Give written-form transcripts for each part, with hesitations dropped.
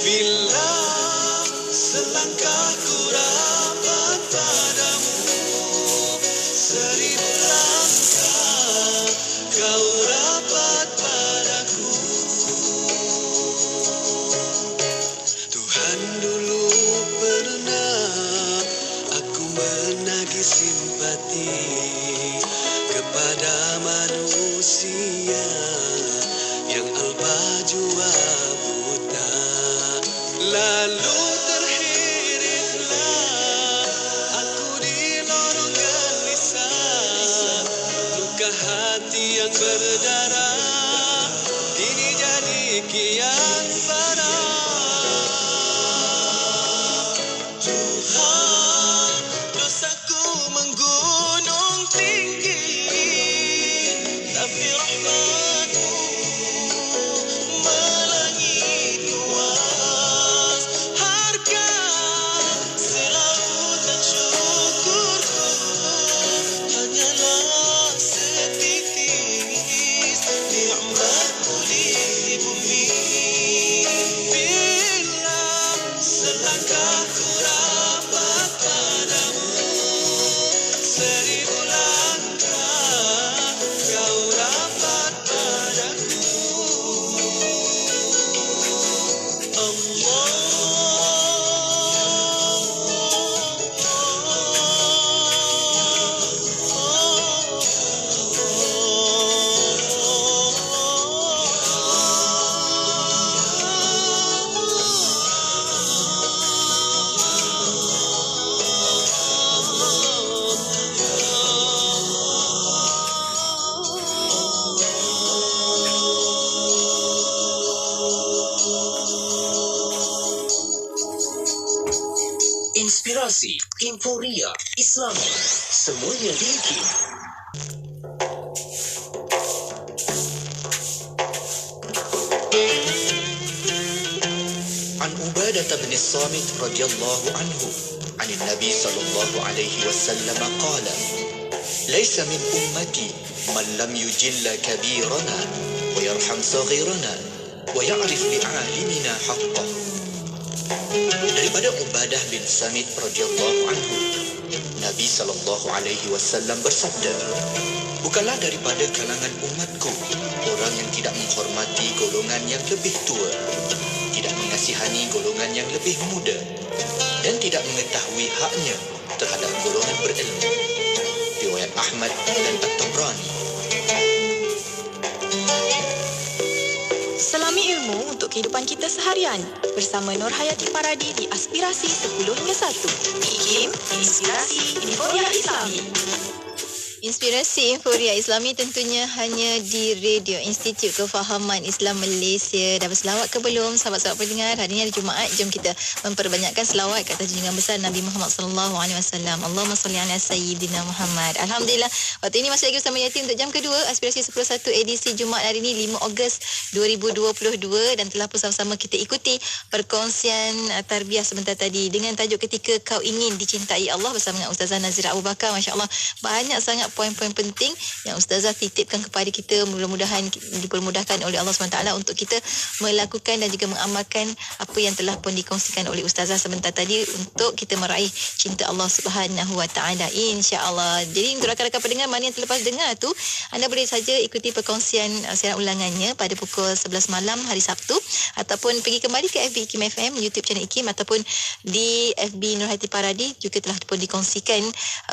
Bila selangkah ku rapat padamu, 1000 langkah kau rapat padaku. Tuhan, dulu pernah aku menagih simpati kepada manusia yang alpa jua buta. Lalu terhiritlah aku di lorong gelisah, luka hati yang berdarah kini jadi kian parah. Tuhan, dosaku menggunung tinggi, tapi rahmat-Mu melangit luas. Harga selautan syukurku hanyalah setitis nikmat-Mu di bumi. Bila selangkah ku rapat padamu, 1000 langkah kau rapat padaku. Inspirasi Inforia Islami, semuanya diiki. An Ubadah bin Samit radhiyallahu anhu عن النبي صلى الله عليه وسلم قال: ليس من أمتي من لم يجل كبيرنا ويرحم صغيرنا ويعرف لعالمنا حقه. Daripada Ubadah bin Samit radhiyallahu anhu, Nabi sallallahu alaihi wasallam bersabda, bukanlah daripada kalangan umatku orang yang tidak menghormati golongan yang lebih tua, tidak mengasihani golongan yang lebih muda, dan tidak mengetahui haknya terhadap golongan berilmu. Riwayat Ahmad dan At-Tabrani. Selami ilmu untuk kehidupan kita seharian bersama Nur Hayati Paradi di Aspirasi 10 hingga 1. IKIM, Inspirasi Inforia Islami. Inspirasi Inforia Islami tentunya hanya di Radio Institut Kefahaman Islam Malaysia. Dah berselawat ke belum sahabat-sahabat pendengar? Hari ini hari Jumaat, jom kita memperbanyakkan selawat ke atas junjungan besar Nabi Muhammad sallallahu alaihi wasallam. Allahumma salli ala sayyidina Muhammad. Alhamdulillah, waktu ini masih lagi bersama Yati untuk jam kedua Aspirasi 11 edisi Jumaat hari ini 5 Ogos 2022, dan telah bersama-sama kita ikuti perkongsian tarbiyah sebentar tadi dengan tajuk Ketika Kau Ingin Dicintai Allah bersama dengan Ustazah Nazira Abu Bakar. Masya-Allah, banyak sangat poin-poin penting yang Ustazah titipkan kepada kita. Mudah-mudahan dipermudahkan oleh Allah SWT untuk kita melakukan dan juga mengamalkan apa yang telah pun dikongsikan oleh Ustazah sebentar tadi untuk kita meraih cinta Allah Subhanahu Wa Taala, insya-Allah. Jadi untuk rakan-rakan pendengar mana yang terlepas dengar tu, anda boleh saja ikuti perkongsian siaran ulangannya pada pukul 11 malam hari Sabtu, ataupun pergi kembali ke FB IKIM FM, YouTube channel IKIM, ataupun di FB Nur Hayati Paradi juga telah pun dikongsikan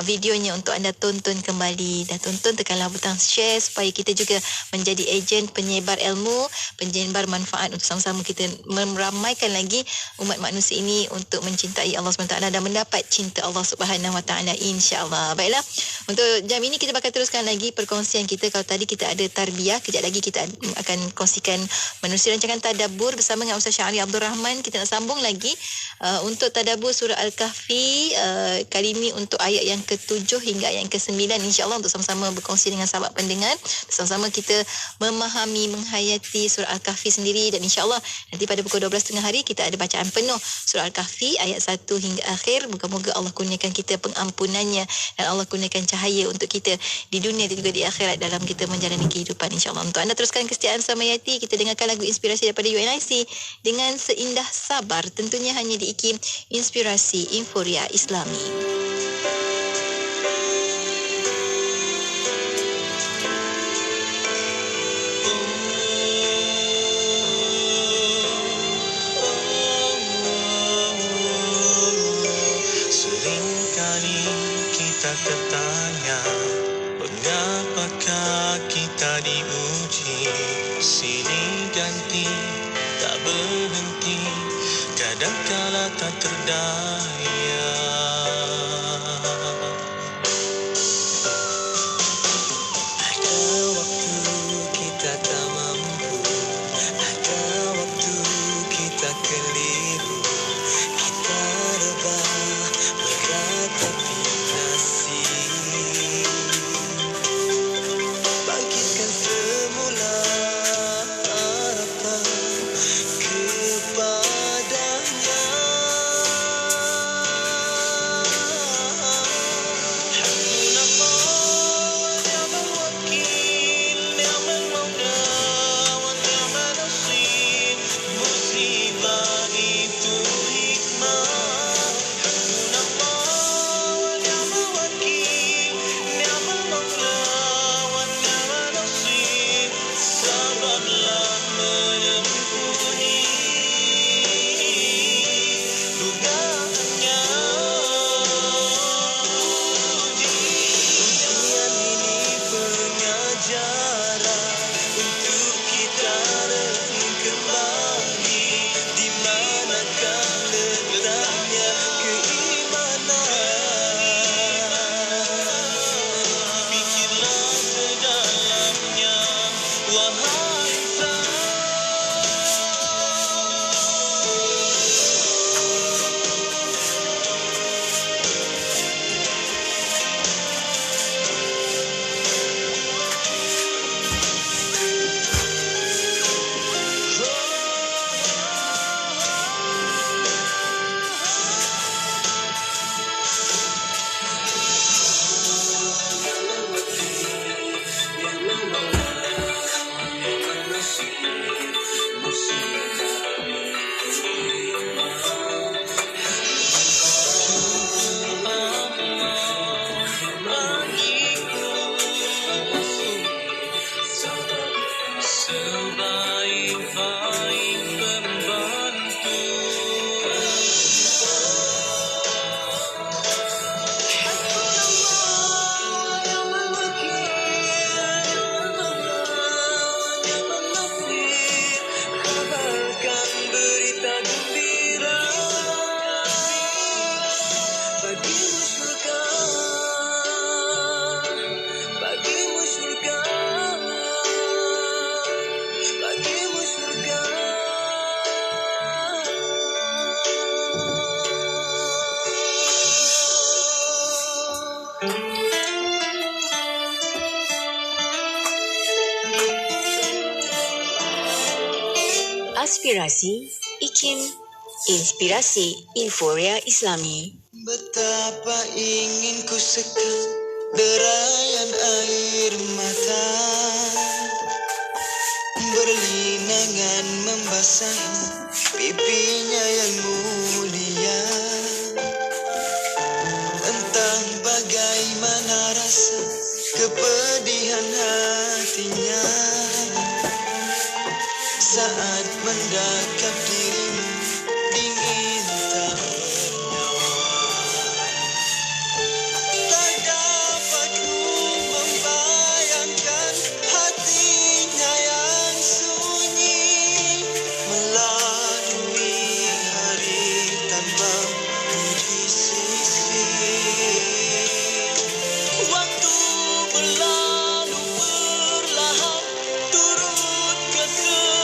videonya untuk anda tonton kembali. Dah tonton, tekanlah butang share supaya kita juga menjadi ejen penyebar ilmu, penyebar manfaat untuk sama-sama kita meramaikan lagi umat manusia ini untuk mencintai Allah SWT dan mendapat cinta Allah Subhanahu Wa Taala, insya-Allah. Baiklah, untuk jam ini kita bakal teruskan lagi perkongsian kita. Kalau tadi kita ada tarbiyah, kejap lagi kita akan kongsikan menerusi rancangan tadabbur bersama dengan Ustaz Syahri Abdul Rahman. Kita nak sambung lagi untuk tadabbur surah Al-Kahfi kali ini untuk ayat yang ke-7 hingga ayat yang ke-9, insya-Allah untuk sama-sama berkongsi dengan sahabat pendengar, sama-sama kita memahami, menghayati surah Al-Kahfi sendiri, dan insya-Allah nanti pada pukul 12.30 hari kita ada bacaan penuh surah Al-Kahfi ayat 1 hingga akhir. Moga-moga Allah kurniakan kita pengampunannya dan Allah kurniakan cahaya untuk kita di dunia dan juga di akhirat dalam kita menjalani kehidupan, insya-Allah. Untuk anda teruskan kesetiaan sama Yati, kita dengarkan lagu inspirasi daripada UNIC dengan Seindah Sabar, tentunya hanya di IKIM Inspirasi Inforia Islami. Seringkali kita tertanya, mengapakah kita diuji? Silih ganti, tak berhenti, kadangkala tak terdaya. Ada waktu kita tak mampu, ada waktu kita keliru, kita rebah meratapi nasib. Bangkitkan semula harapan kepadanya. Aspirasi IKIM Inspirasi Inforia Islami. Betapa ingin ku sekam derayan air mata, berlinangan membasahi pipinya yang mulia. Entah bagaimana rasa kepedihan hatinya saat mendekap dirimu dingin tak bernyawa. Tak dapat ku membayangkan hatinya yang sunyi, melalui hari tanpa ku di sisi. Waktu berlalu perlahan, turut kesedihan.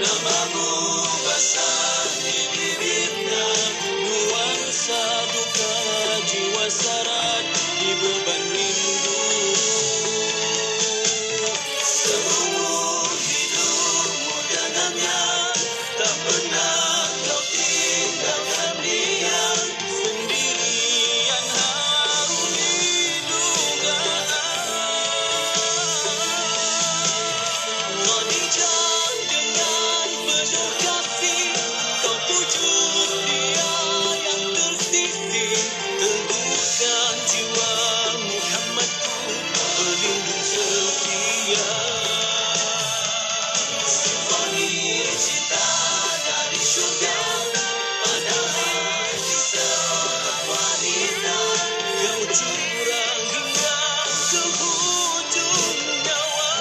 Namamu basahi bibirnya, nuansa duka jiwa sarat di beban rindu. Seumur hidupmu dengannya, tak pernah kau tinggalkan dia. Sendirian harum hidungan. Khadijah dengan penuh kasih, kau pujuk dia yang tersisih. Teguhkan jiwa Muhammadku, pelindung setia. Simfoni cinta dari syurga pada hati seorang wanita, kau curang hingga ke hujung nyawa.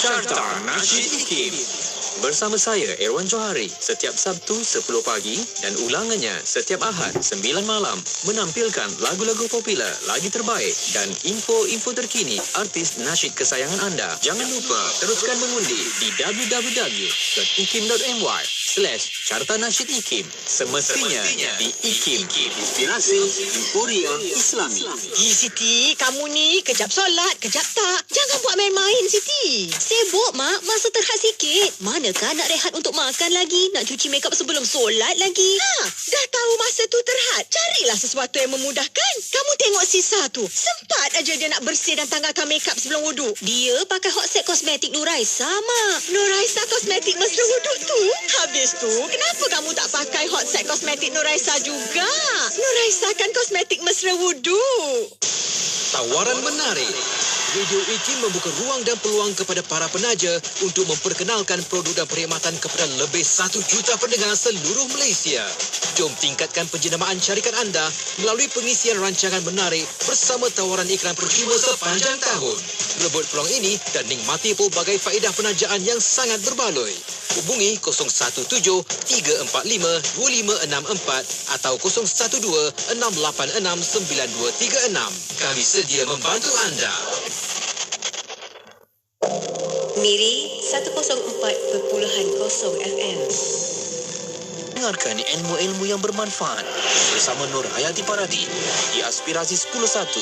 Carta Nasyid IKIM. Bersama saya, Irwan Johari, setiap Sabtu 10 pagi dan ulangannya setiap Ahad 9 malam menampilkan lagu-lagu popular, lagu terbaik dan info-info terkini artis nasyid kesayangan anda. Jangan lupa teruskan mengundi di www.ikim.my/Carta Nasyid IKIM. Semestinya di IKIM, inspirasi Emporia Islami. Siti, kamu ni kejap solat, kejap tak. Jangan buat main-main, Siti. Sibuk, Mak. Masa terhad sikit. Manakah nak rehat untuk makan lagi? Nak cuci makeup sebelum solat lagi? Dah tahu masa tu terhad. Carilah sesuatu yang memudahkan. Kamu tengok Sisa tu. Sempat aja dia nak bersih dan tanggalkan makeup sebelum wuduk. Dia pakai Hot Set Kosmetik Nuraisa, Mak. Nuraisa Kosmetik mesra wuduk tu? Habis tu, kenapa kamu tak pakai Hot Set Kosmetik Nuraisa juga? Nuraisa kan kosmetik mesra wuduk. Tawaran menarik. Radio IKIM membuka ruang dan peluang kepada para penaja untuk memperkenalkan produk dan perkhidmatan kepada lebih 1 juta pendengar seluruh Malaysia. Jom tingkatkan penjenamaan syarikat anda melalui pengisian rancangan menarik bersama tawaran iklan percuma sepanjang tahun. Rebut peluang ini dan nikmati pelbagai faedah penajaan yang sangat berbaloi. Hubungi 017-345-2564 atau 012-686-9236. Kami sedia membantu anda. Miri 104.0 FM. Dengarkan ilmu-ilmu yang bermanfaat bersama Nur Hayati Paradi di Aspirasi 101.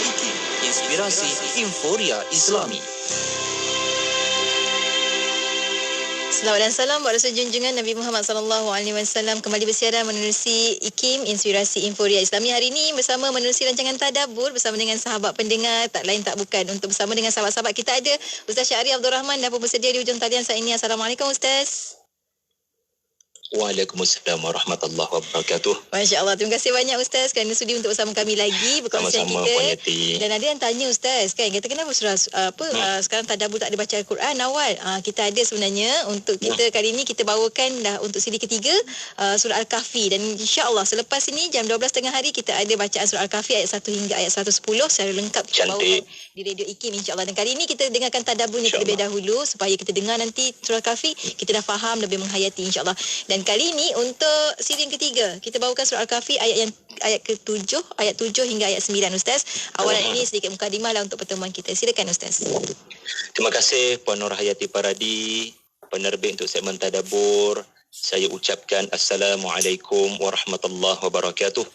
IKIM, inspirasi Emporia Islami. Selawat dan salam buat Rasul junjungan Nabi Muhammad SAW. Kembali bersiaran menerusi IKIM, Inspirasi Emporia Islami. Hari ini bersama menerusi rancangan Tadabbur bersama dengan sahabat pendengar, tak lain tak bukan. Untuk bersama dengan sahabat-sahabat kita ada Ustaz Syahri Abdul Rahman dan pun bersedia di hujung talian saat ini. Assalamualaikum Ustaz. Waalaikumsalam warahmatullahi wabarakatuh. Masya Allah, terima kasih banyak Ustaz kerana sudi untuk bersama kami lagi berkongsi Sama-sama, kita. Puan Yati. Dan ada yang tanya Ustaz kan, kata kenapa surah sekarang Tadabbur tak ada baca Al-Quran awal. Kita ada sebenarnya untuk kita kali ini kita bawakan dah untuk siri ketiga surah Al-Kahfi, dan insya-Allah selepas ini jam 12 tengah hari kita ada bacaan surah Al-Kahfi ayat 1 hingga ayat 110 secara lengkap kita bawakan di Radio IKIM insya-Allah. Dan kali ini kita dengarkan tadabburnya terlebih dahulu supaya kita dengar nanti surah Al-Kahfi kita dah faham lebih menghayati insya-Allah. Dan kali ini untuk siri yang ketiga kita bawakan surah Al-Kahfi ayat ke-7, ayat 7 hingga ayat 9 Ustaz. Awalan ini sedikit mukadimah lah untuk pertemuan kita. Silakan Ustaz. Terima kasih Puan Nur Hayati Paradi, penerbit untuk segmen Tadabbur. Saya ucapkan Assalamualaikum warahmatullahi wabarakatuh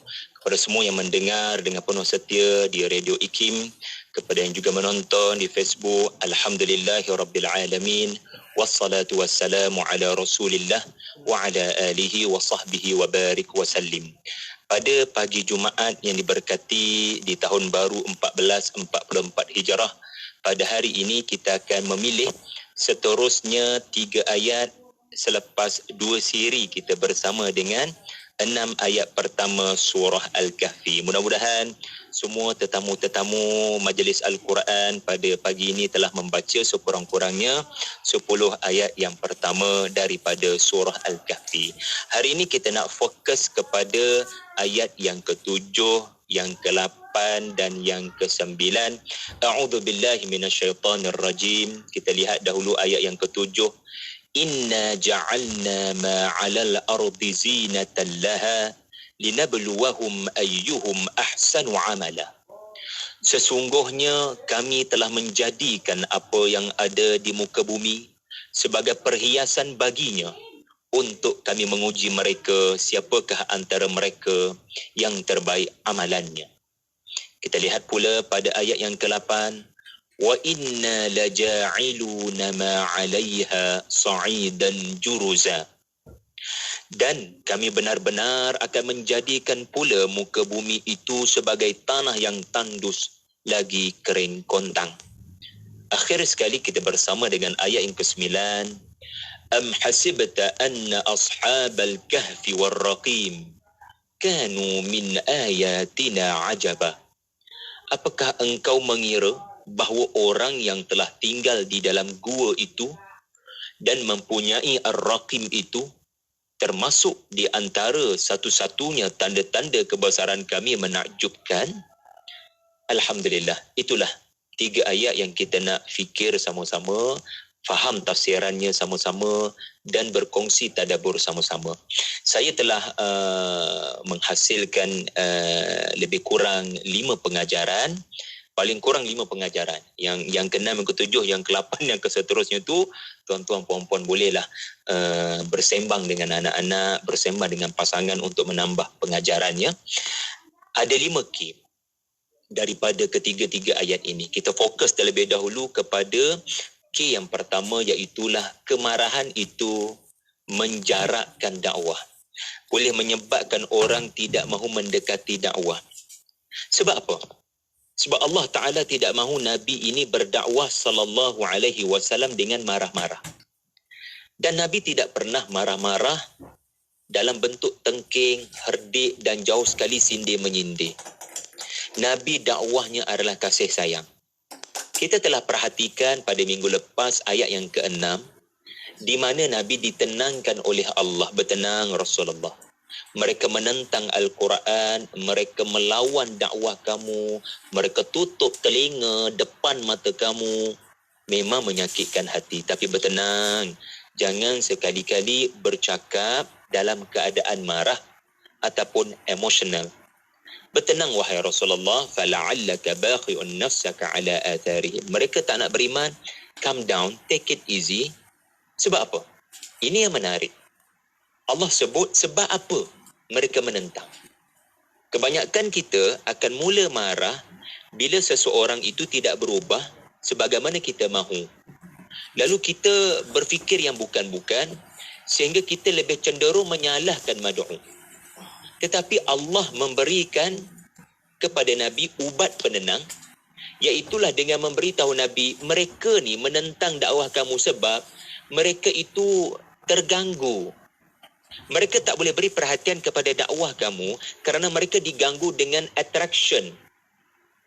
kepada semua yang mendengar dengan penuh setia di Radio IKIM, kepada yang juga menonton di Facebook. Alhamdulillahirrabbilalamin. Wassalatu wassalamu ala rasulillah wa ala alihi wa sahbihi wa barik wa sallim. Pada pagi Jumaat yang diberkati di tahun baru 1444 Hijrah, pada hari ini kita akan memilih seterusnya 3 ayat selepas 2 siri kita bersama dengan 6 ayat pertama surah Al-Kahfi. Mudah-mudahan semua tetamu-tetamu majlis Al-Quran pada pagi ini telah membaca sekurang-kurangnya 10 ayat yang pertama daripada surah Al-Kahfi. Hari ini kita nak fokus kepada ayat yang ke-7, yang ke-8 dan yang ke-9. A'udzubillahi minasyaitanirrajim. Kita lihat dahulu ayat yang ke-7. Inna ja'alna ma 'alal ardi zinatan laha linabluwahum ayyuhum ahsanu 'amala. Sesungguhnya kami telah menjadikan apa yang ada di muka bumi sebagai perhiasan baginya untuk kami menguji mereka siapakah antara mereka yang terbaik amalannya. Kita lihat pula pada ayat yang ke-8, wa inna laja'iluna ma 'alaiha sa'idan juruza. Dan kami benar-benar akan menjadikan pula muka bumi itu sebagai tanah yang tandus lagi kering kontang. Akhir sekali kita bersama dengan ayat yang ke-9. Am hasibta anna ashabal kahfi war raqim kanu min ayatina ajaba. Apakah engkau mengira bahawa orang yang telah tinggal di dalam gua itu dan mempunyai ar-raqim itu termasuk di antara satu-satunya tanda-tanda kebesaran kami menakjubkan? Alhamdulillah, itulah 3 ayat yang kita nak fikir sama-sama, faham tafsirannya sama-sama dan berkongsi tadabbur sama-sama. Saya telah menghasilkan lebih kurang 5 pengajaran, paling kurang 5 pengajaran. Yang ke-6, yang ke-7, yang ke-8, yang seterusnya tu tuan-tuan puan-puan bolehlah bersembang dengan anak-anak, bersembang dengan pasangan untuk menambah pengajarannya. Ada 5 key daripada ketiga-tiga ayat ini. Kita fokus terlebih dahulu kepada key yang pertama, iaitulah kemarahan itu menjarakkan dakwah. Boleh menyebabkan orang tidak mahu mendekati dakwah. Sebab apa? Sebab Allah Ta'ala tidak mahu Nabi ini berdakwah sallallahu alaihi wasallam dengan marah-marah. Dan Nabi tidak pernah marah-marah dalam bentuk tengking, herdik dan jauh sekali sindir menyindir. Nabi dakwahnya adalah kasih sayang. Kita telah perhatikan pada minggu lepas ayat yang ke-6 di mana Nabi ditenangkan oleh Allah. Bertenang Rasulullah. Mereka menentang Al-Quran, mereka melawan dakwah kamu, mereka tutup telinga depan mata kamu. Memang menyakitkan hati, tapi bertenang. Jangan sekali-kali bercakap dalam keadaan marah ataupun emosional. Bertenang wahai Rasulullah, fala'allaka bakhi'un nafsaka ala atharihim. Mereka tak nak beriman, calm down, take it easy. Sebab apa? Ini yang menarik. Allah sebut sebab apa mereka menentang. Kebanyakan kita akan mula marah bila seseorang itu tidak berubah sebagaimana kita mahu. Lalu kita berfikir yang bukan-bukan sehingga kita lebih cenderung menyalahkan mad'u. Tetapi Allah memberikan kepada Nabi ubat penenang, iaitulah dengan memberitahu Nabi, mereka ni menentang dakwah kamu sebab mereka itu terganggu. Mereka tak boleh beri perhatian kepada dakwah kamu kerana mereka diganggu dengan attraction,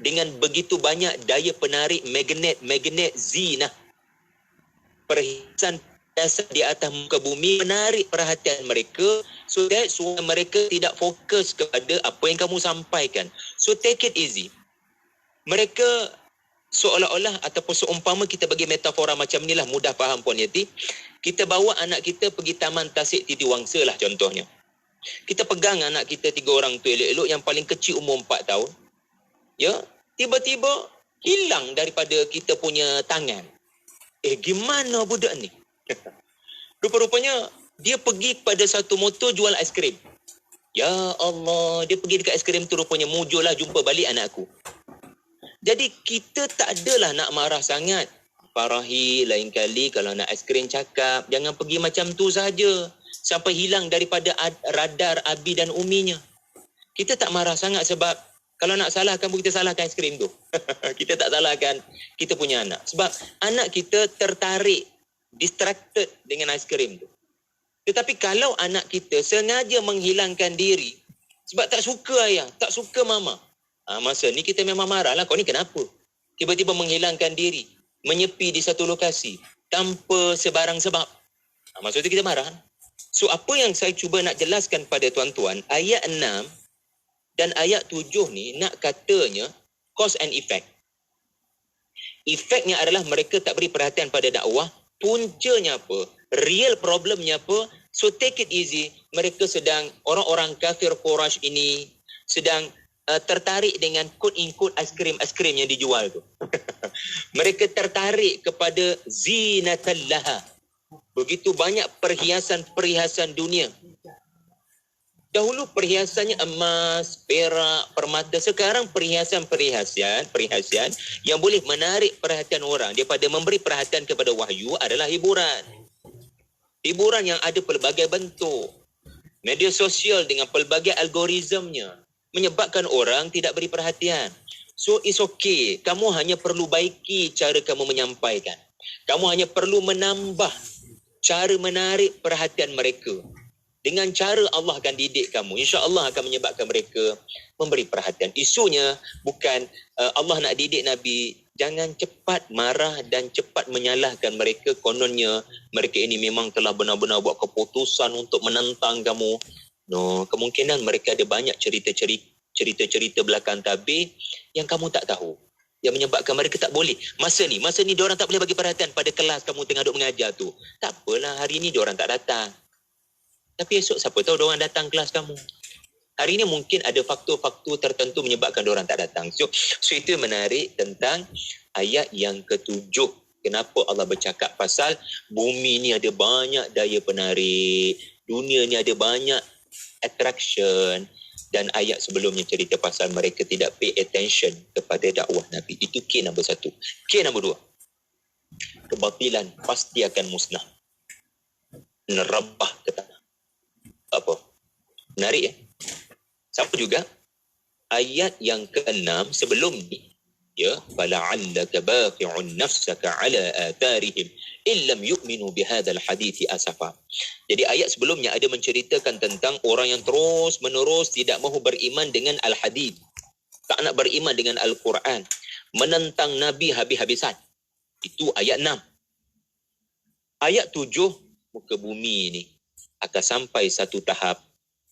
dengan begitu banyak daya penarik magnet zinah. Perhiasan biasa di atas muka bumi menarik perhatian mereka, so that mereka tidak fokus kepada apa yang kamu sampaikan. So take it easy. Mereka seolah-olah ataupun seumpama kita bagi metafora macam inilah, mudah faham Puan Yati. Kita bawa anak kita pergi Taman Tasik Titiwangsa lah contohnya. Kita pegang anak kita 3 orang tu elok-elok, yang paling kecil umur 4 tahun. Ya, tiba-tiba hilang daripada kita punya tangan. Gimana budak ni? Rupa-rupanya dia pergi kepada satu motor jual aiskrim. Ya Allah, dia pergi dekat aiskrim tu, rupanya mujurlah jumpa balik anak aku. Jadi kita tak adalah nak marah sangat. Farahi, lain kali kalau nak aiskrim cakap, jangan pergi macam tu saja sampai hilang daripada radar Abi dan Uminya. Kita tak marah sangat sebab kalau nak salahkan pun kita salahkan aiskrim tu. Kita tak salahkan kita punya anak. Sebab anak kita tertarik, distracted dengan aiskrim tu. Tetapi kalau anak kita sengaja menghilangkan diri sebab tak suka ayah, tak suka mama, masa ni kita memang marah lah, kau ni kenapa? Tiba-tiba menghilangkan diri, menyepi di satu lokasi tanpa sebarang sebab. Maksud tu kita marah. So apa yang saya cuba nak jelaskan pada tuan-tuan, ayat 6 dan ayat 7 ni nak katanya cause and effect. Efeknya adalah mereka tak beri perhatian pada dakwah. Puncanya apa? Real problemnya apa? So take it easy. Mereka sedang, orang-orang kafir Quraisy ini sedang tertarik dengan quote-in-quote aiskrim yang dijual tu. Mereka tertarik kepada zinatallah. Begitu banyak perhiasan-perhiasan dunia. Dahulu perhiasannya emas, perak, permata. Sekarang perhiasan yang boleh menarik perhatian orang daripada memberi perhatian kepada wahyu adalah hiburan. Hiburan yang ada pelbagai bentuk. Media sosial dengan pelbagai algoritmnya menyebabkan orang tidak beri perhatian. So it's okay. Kamu hanya perlu baiki cara kamu menyampaikan. Kamu hanya perlu menambah cara menarik perhatian mereka. Dengan cara Allah akan didik kamu. InsyaAllah akan menyebabkan mereka memberi perhatian. Isunya bukan Allah nak didik Nabi. Jangan cepat marah dan cepat menyalahkan mereka. Kononnya mereka ini memang telah benar-benar buat keputusan untuk menentang kamu. No, kemungkinan mereka ada banyak cerita-cerita belakang tabir yang kamu tak tahu. Yang menyebabkan mereka tak boleh. Masa ni diorang tak boleh bagi perhatian pada kelas kamu tengah duk mengajar tu. Tak apalah, hari ni diorang tak datang. Tapi esok siapa tahu diorang datang kelas kamu. Hari ni mungkin ada faktor-faktor tertentu menyebabkan diorang tak datang. So itu menarik tentang ayat yang ke-7. Kenapa Allah bercakap pasal bumi ni ada banyak daya penarik. Dunia ni ada banyak attraction. Dan ayat sebelumnya cerita pasal mereka tidak pay attention kepada dakwah Nabi. Itu K nombor 1. K nombor 2. Kebatilan pasti akan musnah. Nerabah ke tanah. Apa? Menarik ya? Sama juga ayat yang ke-6 sebelum ni. Ya, fala'allaka baqi'un nafsaka ala atharihim illam yu'minu bihadzal hadithi asafa. Jadi ayat sebelumnya ada menceritakan tentang orang yang terus menerus tidak mahu beriman dengan al-hadith. Tak nak beriman dengan Al-Quran. Menentang Nabi habis-habisan. Itu ayat 6. Ayat 7, muka bumi ni akan sampai satu tahap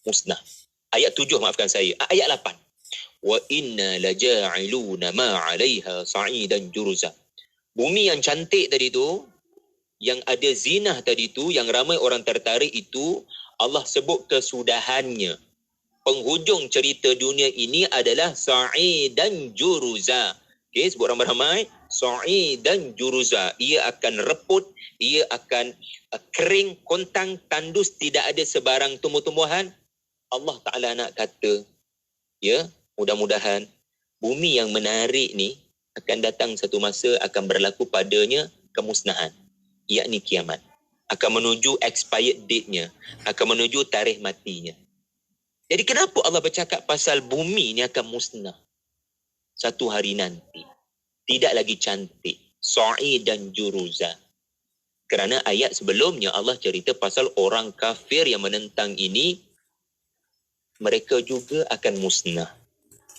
musnah. Ayat 7 maafkan saya. Ayat 8. Wa inna laja'iluna ma 'alaiha sa'idan jurza. Bumi yang cantik tadi tu, yang ada zinah tadi tu, yang ramai orang tertarik itu, Allah sebut kesudahannya. Penghujung cerita dunia ini adalah sa'idan juruza. Okey, sebut ramai-ramai. Sa'idan juruza. Ia akan reput, ia akan kering, kontang, tandus, tidak ada sebarang tumbuh-tumbuhan. Allah Ta'ala nak kata, ya, mudah-mudahan bumi yang menarik ni akan datang satu masa akan berlaku padanya kemusnahan, yakni kiamat. Akan menuju expired date-nya, akan menuju tarikh matinya. Jadi kenapa Allah bercakap pasal bumi ni akan musnah satu hari nanti? Tidak lagi cantik, sa'idan juruza. Kerana ayat sebelumnya Allah cerita pasal orang kafir yang menentang ini, mereka juga akan musnah.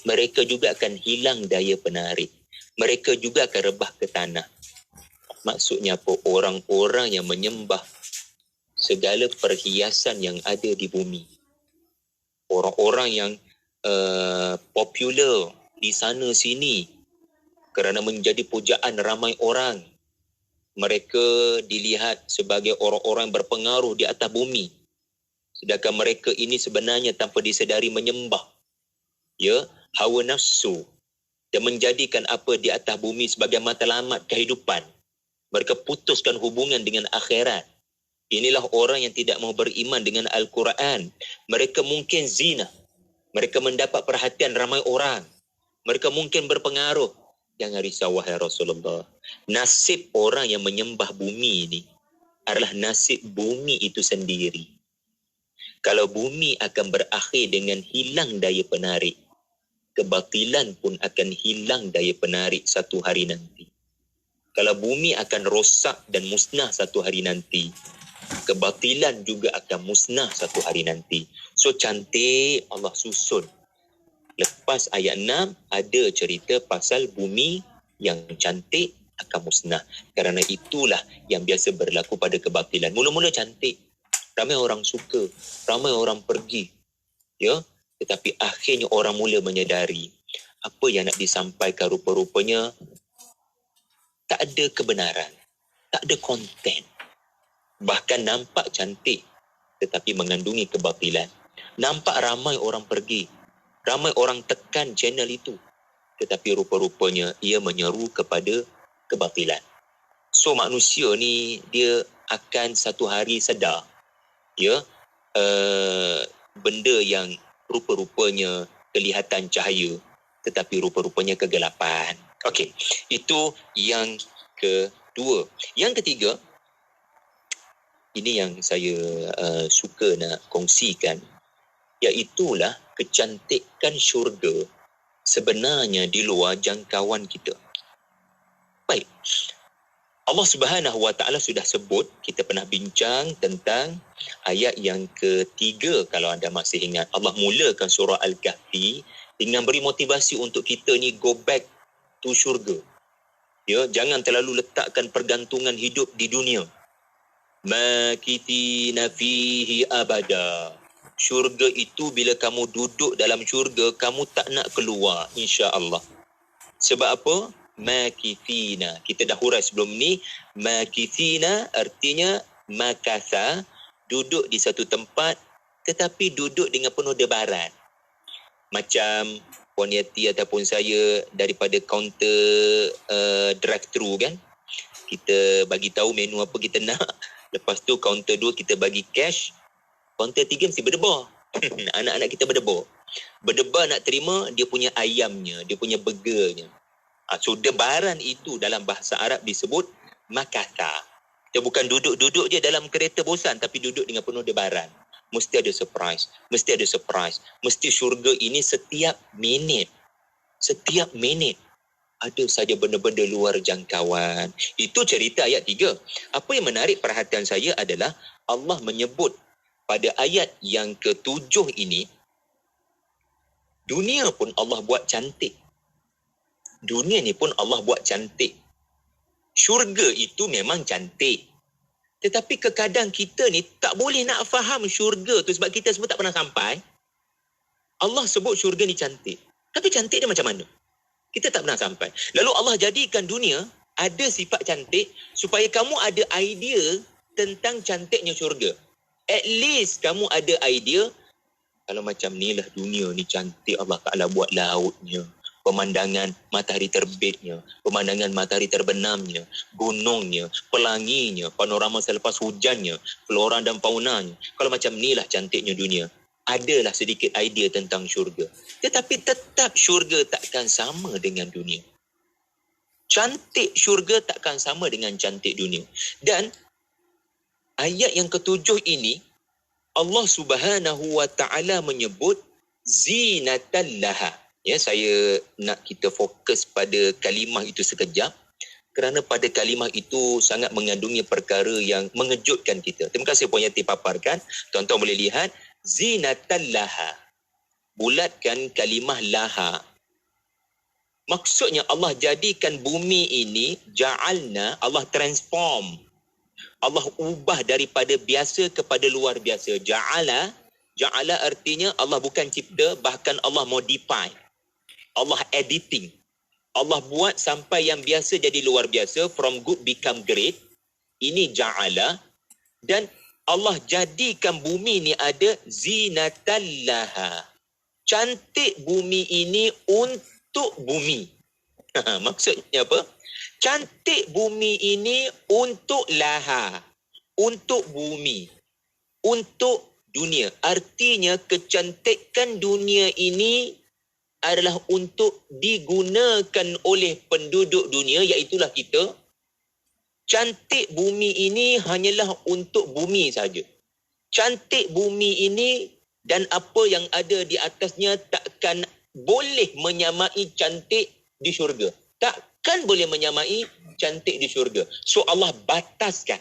Mereka juga akan hilang daya penarik. Mereka juga akan rebah ke tanah. Maksudnya apa? Orang-orang yang menyembah segala perhiasan yang ada di bumi. Orang-orang yang popular di sana sini kerana menjadi pujaan ramai orang. Mereka dilihat sebagai orang-orang berpengaruh di atas bumi. Sedangkan mereka ini sebenarnya tanpa disedari menyembah, ya, hawa nafsu dan menjadikan apa di atas bumi sebagai matlamat kehidupan. Mereka putuskan hubungan dengan akhirat. Inilah orang yang tidak mahu beriman dengan Al-Quran. Mereka mungkin zina. Mereka mendapat perhatian ramai orang. Mereka mungkin berpengaruh. Jangan risau wahai Rasulullah. Nasib orang yang menyembah bumi ini adalah nasib bumi itu sendiri. Kalau bumi akan berakhir dengan hilang daya penarik, kebatilan pun akan hilang daya penarik satu hari nanti. Kalau bumi akan rosak dan musnah satu hari nanti, kebatilan juga akan musnah satu hari nanti. So cantik Allah susun. Lepas ayat 6 ada cerita pasal bumi yang cantik akan musnah. Kerana itulah yang biasa berlaku pada kebatilan. Mula-mula cantik, ramai orang suka, ramai orang pergi, ya. Tetapi akhirnya orang mula menyedari apa yang nak disampaikan rupa-rupanya tak ada kebenaran, tak ada konten. Bahkan nampak cantik tetapi mengandungi kebatilan. Nampak ramai orang pergi, ramai orang tekan channel itu, tetapi rupa-rupanya ia menyeru kepada kebatilan. So manusia ni dia akan satu hari sedar, ya, benda yang rupa-rupanya kelihatan cahaya tetapi rupa-rupanya kegelapan. Okey, itu yang kedua. Yang ketiga, ini yang saya suka nak kongsikan, iaitulah kecantikan syurga sebenarnya di luar jangkauan kita. Baik, Allah Subhanahu Wa Taala sudah sebut, kita pernah bincang tentang ayat yang ketiga kalau anda masih ingat. Allah mulakan surah Al-Kahfi dengan beri motivasi untuk kita ni go back to syurga. Ya, jangan terlalu letakkan pergantungan hidup di dunia. Makithina fihi abada. Syurga itu bila kamu duduk dalam syurga, kamu tak nak keluar, insya-Allah. Sebab apa? Makithina. Kita dah hurai sebelum ni. Makithina artinya makatha, duduk di satu tempat tetapi duduk dengan penuh debaran. Macam Puan Yati ataupun saya daripada kaunter drive-thru kan. Kita bagi tahu menu apa kita nak. Lepas tu kaunter 2 kita bagi cash. Kaunter 3 mesti berdebar. Anak-anak kita berdebar. Berdebar nak terima dia punya ayamnya, dia punya burgernya. So debaran itu dalam bahasa Arab disebut makatha. Dia bukan duduk-duduk je dalam kereta bosan, tapi duduk dengan penuh debaran. Mesti ada surprise. Mesti ada surprise. Mesti syurga ini setiap minit ada saja benda-benda luar jangkauan. Itu cerita ayat 3. Apa yang menarik perhatian saya adalah Allah menyebut pada ayat yang ke-7 ini, dunia pun Allah buat cantik. Dunia ni pun Allah buat cantik. Syurga itu memang cantik. Tetapi kadang kita ni tak boleh nak faham syurga tu sebab kita semua tak pernah sampai. Allah sebut syurga ni cantik. Tapi cantik dia macam mana? Kita tak pernah sampai. Lalu Allah jadikan dunia ada sifat cantik supaya kamu ada idea tentang cantiknya syurga. At least kamu ada idea, kalau macam ni lah dunia ni cantik, Allah Ta'ala buat lautnya, pemandangan matahari terbitnya, pemandangan matahari terbenamnya, gunungnya, pelanginya, panorama selepas hujannya, flora dan faunanya. Kalau macam ni lah cantiknya dunia. Adalah sedikit idea tentang syurga. Tetapi tetap syurga takkan sama dengan dunia. Cantik syurga takkan sama dengan cantik dunia. Dan ayat yang ke-7 ini, Allah Subhanahu Wa Ta'ala menyebut zinatan laha. Ya, saya nak kita fokus pada kalimah itu sekejap. Kerana pada kalimah itu sangat mengandungi perkara yang mengejutkan kita. Terima kasih Puan Yati paparkan. Tuan-tuan boleh lihat. Zinatan laha. Bulatkan kalimah laha. Maksudnya Allah jadikan bumi ini, ja'alna, Allah transform. Allah ubah daripada biasa kepada luar biasa. Ja'ala artinya Allah bukan cipta, bahkan Allah modify. Allah editing. Allah buat sampai yang biasa jadi luar biasa, from good become great. Ini ja'ala. Dan Allah jadikan bumi ni ada zinatan laha. Cantik bumi ini untuk bumi. Maksudnya apa? Cantik bumi ini untuk laha. Untuk bumi. Untuk dunia. Artinya kecantikan dunia ini adalah untuk digunakan oleh penduduk dunia, iaitulah kita. Cantik bumi ini hanyalah untuk bumi saja. Cantik bumi ini dan apa yang ada di atasnya takkan boleh menyamai cantik di syurga. Takkan boleh menyamai cantik di syurga. So Allah bataskan.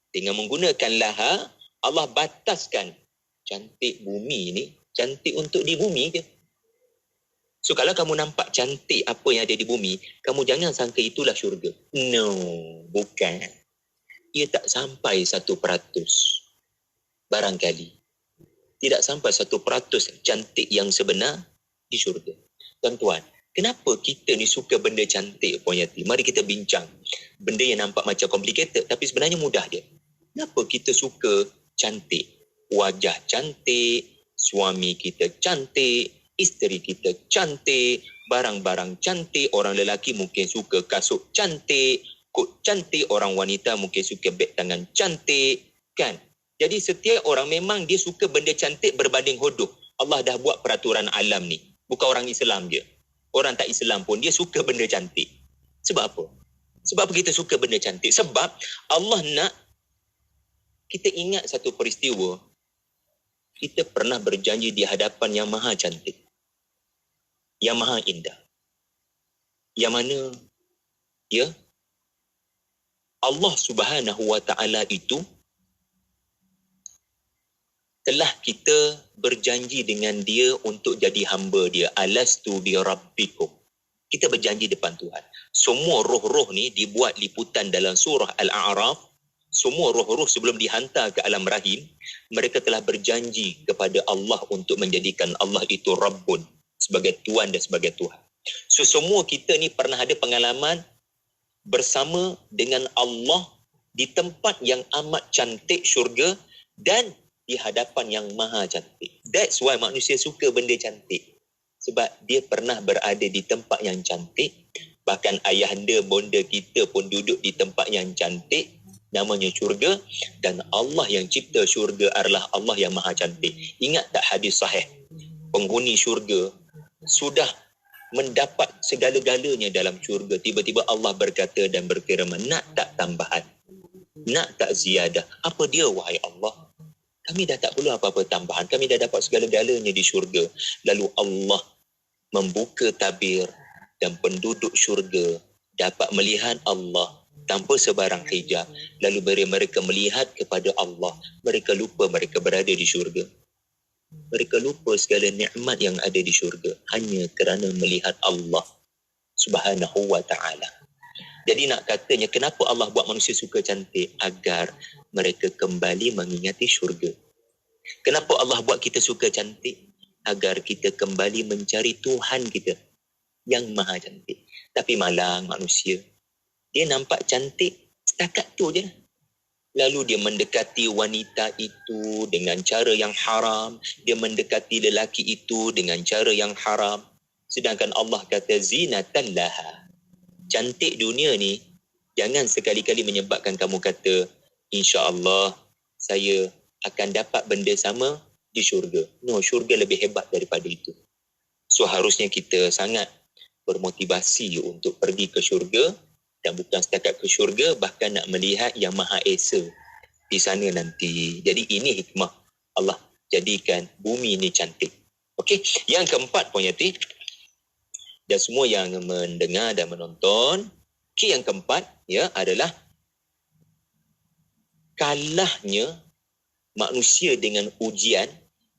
Dengan menggunakan laha, Allah bataskan cantik bumi ini, cantik untuk di bumi je. So kalau kamu nampak cantik apa yang ada di bumi, kamu jangan sangka itulah syurga. No, bukan. Ia tak sampai 1%. Barangkali. Tidak sampai 1% cantik yang sebenar di syurga. Tuan-tuan, kenapa kita ni suka benda cantik, Puan Yati? Mari kita bincang. Benda yang nampak macam complicated, tapi sebenarnya mudah dia. Kenapa kita suka cantik? Wajah cantik, suami kita cantik, isteri kita cantik, barang-barang cantik, orang lelaki mungkin suka kasut cantik, kot cantik, orang wanita mungkin suka beg tangan cantik, kan? Jadi setiap orang memang dia suka benda cantik berbanding hodoh. Allah dah buat peraturan alam ni. Bukan orang Islam je. Orang tak Islam pun dia suka benda cantik. Sebab apa? Sebab apa kita suka benda cantik? Sebab Allah nak kita ingat satu peristiwa. Kita pernah berjanji di hadapan yang maha cantik. Yang maha indah. Yang mana ya Allah Subhanahu wa taala itu telah kita berjanji dengan dia untuk jadi hamba dia. Alastu bi rabbikum. Kita berjanji depan Tuhan. Semua roh-roh ni dibuat liputan dalam surah Al-A'raf. Semua roh-roh sebelum dihantar ke alam rahim, mereka telah berjanji kepada Allah untuk menjadikan Allah itu Rabbun, sebagai Tuan dan sebagai Tuhan. So semua kita ni pernah ada pengalaman bersama dengan Allah di tempat yang amat cantik syurga dan di hadapan yang maha cantik. That's why manusia suka benda cantik. Sebab dia pernah berada di tempat yang cantik. Bahkan ayahanda bonda kita pun duduk di tempat yang cantik, namanya syurga. Dan Allah yang cipta syurga adalah Allah yang maha cantik. Ingat tak hadis sahih? Penghuni syurga sudah mendapat segala-galanya dalam syurga. Tiba-tiba Allah berkata dan berfirman, nak tak tambahan? Nak tak ziyadah? Apa dia wahai Allah? Kami dah tak perlu apa-apa tambahan. Kami dah dapat segala-galanya di syurga. Lalu Allah membuka tabir dan penduduk syurga dapat melihat Allah tanpa sebarang hijab. Lalu mereka melihat kepada Allah. Mereka lupa mereka berada di syurga. Mereka lupa segala nikmat yang ada di syurga hanya kerana melihat Allah Subhanahu wa ta'ala. Jadi nak katanya, kenapa Allah buat manusia suka cantik? Agar mereka kembali mengingati syurga. Kenapa Allah buat kita suka cantik? Agar kita kembali mencari Tuhan kita yang maha cantik. Tapi malang manusia, dia nampak cantik setakat tu je. Lalu dia mendekati wanita itu dengan cara yang haram. Dia mendekati lelaki itu dengan cara yang haram. Sedangkan Allah kata zinatan laha. Cantik dunia ni jangan sekali-kali menyebabkan kamu kata, insya-Allah saya akan dapat benda sama di syurga. No, syurga lebih hebat daripada itu. So harusnya kita sangat bermotivasi untuk pergi ke syurga, dan bukan setakat ke syurga, bahkan nak melihat yang Maha Esa di sana nanti. Jadi ini hikmah Allah jadikan bumi ini cantik. Okey, yang keempat Puan Yati dan semua yang mendengar dan menonton, okey, yang keempat ya adalah kalahnya manusia dengan ujian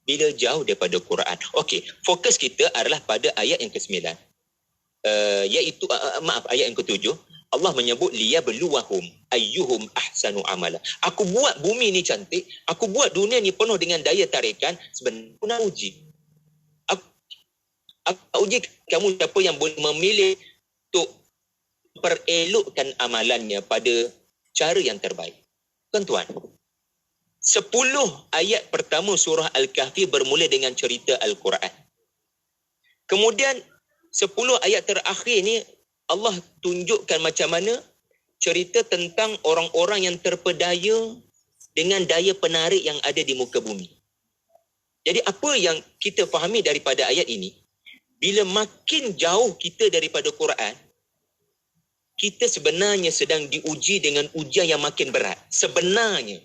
bila jauh daripada Quran. Okey, fokus kita adalah pada ayat yang ke-9. Iaitu ayat yang ke-7. Allah menyebut liyabluwahum ayyuhum ahsanu amala. Aku buat bumi ni cantik, aku buat dunia ni penuh dengan daya tarikan sebenarnya nak uji. Aku uji kamu siapa yang boleh memilih untuk perelokkan amalannya pada cara yang terbaik. Tuan-tuan, 10 ayat pertama surah Al-Kahfi bermula dengan cerita Al-Quran. Kemudian 10 ayat terakhir ni Allah tunjukkan macam mana cerita tentang orang-orang yang terpedaya dengan daya penarik yang ada di muka bumi. Jadi apa yang kita fahami daripada ayat ini? Bila makin jauh kita daripada Quran, kita sebenarnya sedang diuji dengan ujian yang makin berat. Sebenarnya,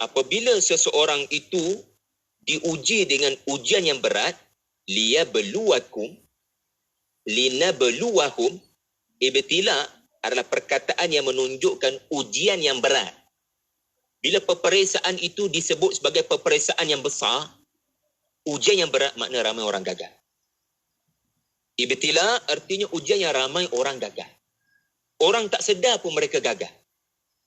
apabila seseorang itu diuji dengan ujian yang berat, liyabluwakum, linabluwahum, ibtila adalah perkataan yang menunjukkan ujian yang berat. Bila peperiksaan itu disebut sebagai peperiksaan yang besar, ujian yang berat makna ramai orang gagal. Ibtila artinya ujian yang ramai orang gagal. Orang tak sedar pun mereka gagal.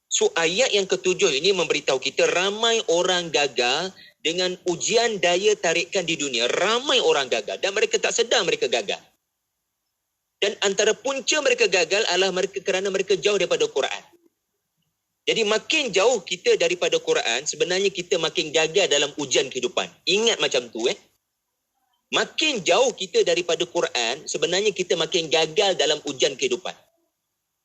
So ayat yang ke-7 ini memberitahu kita ramai orang gagal dengan ujian daya tarikan di dunia. Ramai orang gagal dan mereka tak sedar mereka gagal. Dan antara punca mereka gagal adalah mereka kerana mereka jauh daripada Quran. Jadi makin jauh kita daripada Quran, sebenarnya kita makin gagal dalam ujian kehidupan. Ingat macam tu Makin jauh kita daripada Quran, sebenarnya kita makin gagal dalam ujian kehidupan.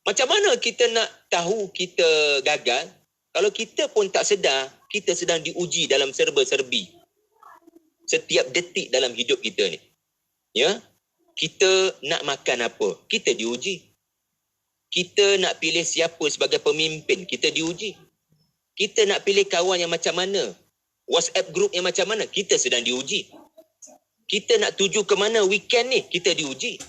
Macam mana kita nak tahu kita gagal? Kalau kita pun tak sedar, kita sedang diuji dalam serba-serbi. Setiap detik dalam hidup kita ni. Ya? Kita nak makan apa? Kita diuji. Kita nak pilih siapa sebagai pemimpin, kita diuji. Kita nak pilih kawan yang macam mana, WhatsApp group yang macam mana, kita sedang diuji. Kita nak tuju ke mana weekend ni, kita diuji.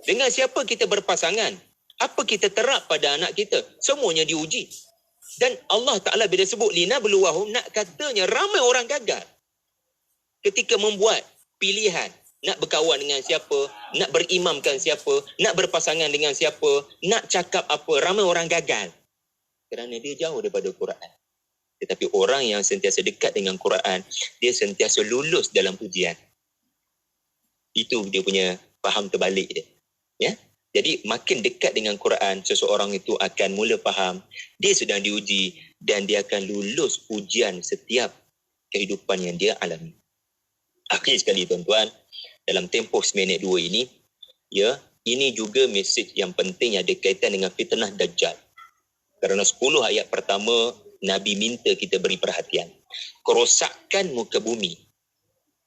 Dengan siapa kita berpasangan, apa kita terap pada anak kita, semuanya diuji. Dan Allah Ta'ala bila sebut lina beluahum, nak katanya ramai orang gagal ketika membuat pilihan. Nak berkawan dengan siapa, nak berimamkan siapa, nak berpasangan dengan siapa, nak cakap apa, ramai orang gagal. Kerana dia jauh daripada Quran. Tetapi orang yang sentiasa dekat dengan Quran, dia sentiasa lulus dalam ujian. Itu dia punya faham terbalik dia. Ya? Jadi makin dekat dengan Quran, seseorang itu akan mula faham, dia sedang diuji dan dia akan lulus ujian setiap kehidupan yang dia alami. Akhir sekali tuan-tuan, dalam tempoh seminit 2 ini, ya, ini juga mesej yang penting yang ada kaitan dengan fitnah Dajjal. Kerana 10 ayat pertama, Nabi minta kita beri perhatian. Kerosakan muka bumi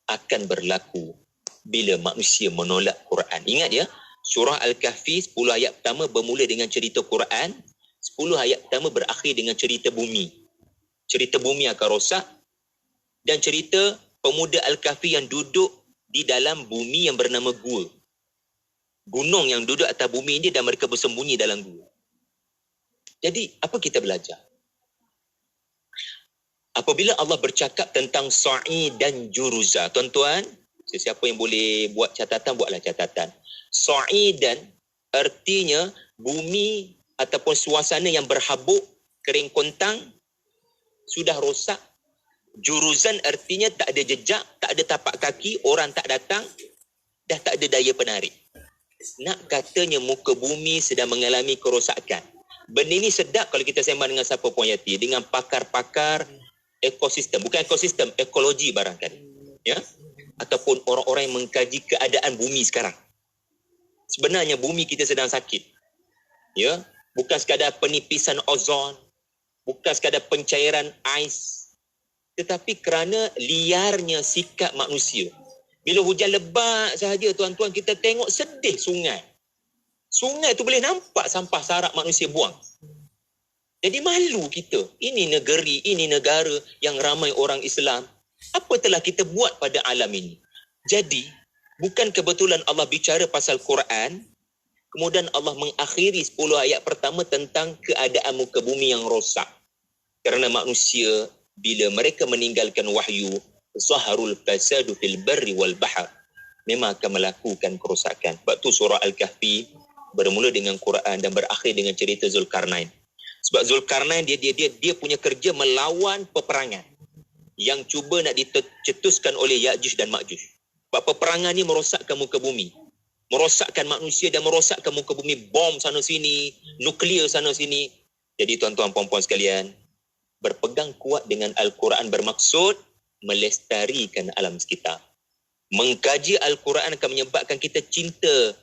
akan berlaku bila manusia menolak Quran. Ingat ya, surah Al-Kahfi 10 ayat pertama bermula dengan cerita Quran, 10 ayat pertama berakhir dengan cerita bumi. Cerita bumi akan rosak dan cerita pemuda Al-Kahfi yang duduk di dalam bumi yang bernama gua. Gunung yang duduk atas bumi ini dan mereka bersembunyi dalam gua. Jadi, apa kita belajar? Apabila Allah bercakap tentang Sa'i dan Juruza, tuan-tuan, sesiapa yang boleh buat catatan, buatlah catatan. Sa'i dan artinya bumi ataupun suasana yang berhabuk, kering kontang, sudah rosak. Juruzan artinya tak ada jejak, tak ada tapak kaki, orang tak datang, dah tak ada daya penarik. Nak katanya muka bumi sedang mengalami kerosakan. Benda ini sedap kalau kita sembang dengan siapa Puan Yati, dengan pakar-pakar ekosistem, bukan ekosistem, ekologi barangkali. Ya? Ataupun orang-orang yang mengkaji keadaan bumi sekarang. Sebenarnya bumi kita sedang sakit. Ya? Bukan sekadar penipisan ozon, bukan sekadar pencairan ais, tetapi kerana liarnya sikap manusia. Bila hujan lebat sahaja, tuan-tuan, kita tengok sedih sungai. Sungai tu boleh nampak sampah sarap manusia buang. Jadi malu kita. Ini negeri, ini negara yang ramai orang Islam. Apa telah kita buat pada alam ini? Jadi, bukan kebetulan Allah bicara pasal Quran, kemudian Allah mengakhiri 10 ayat pertama tentang keadaan muka bumi yang rosak. Kerana manusia, bila mereka meninggalkan wahyu, zaharul fasadu fil barri wal bahr, memang akan melakukan kerosakan. Sebab tu surah Al-Kahfi bermula dengan Quran dan berakhir dengan cerita Zulkarnain. Sebab Zulkarnain dia punya kerja melawan peperangan yang cuba nak dicetuskan oleh Ya'juj dan Ma'juj. Sebab peperangan ni merosakkan muka bumi, merosakkan manusia dan merosakkan muka bumi, bom sana sini, nuklear sana sini. Jadi tuan-tuan puan-puan sekalian, berpegang kuat dengan Al-Quran bermaksud melestarikan alam sekitar. Mengkaji Al-Quran akan menyebabkan kita cinta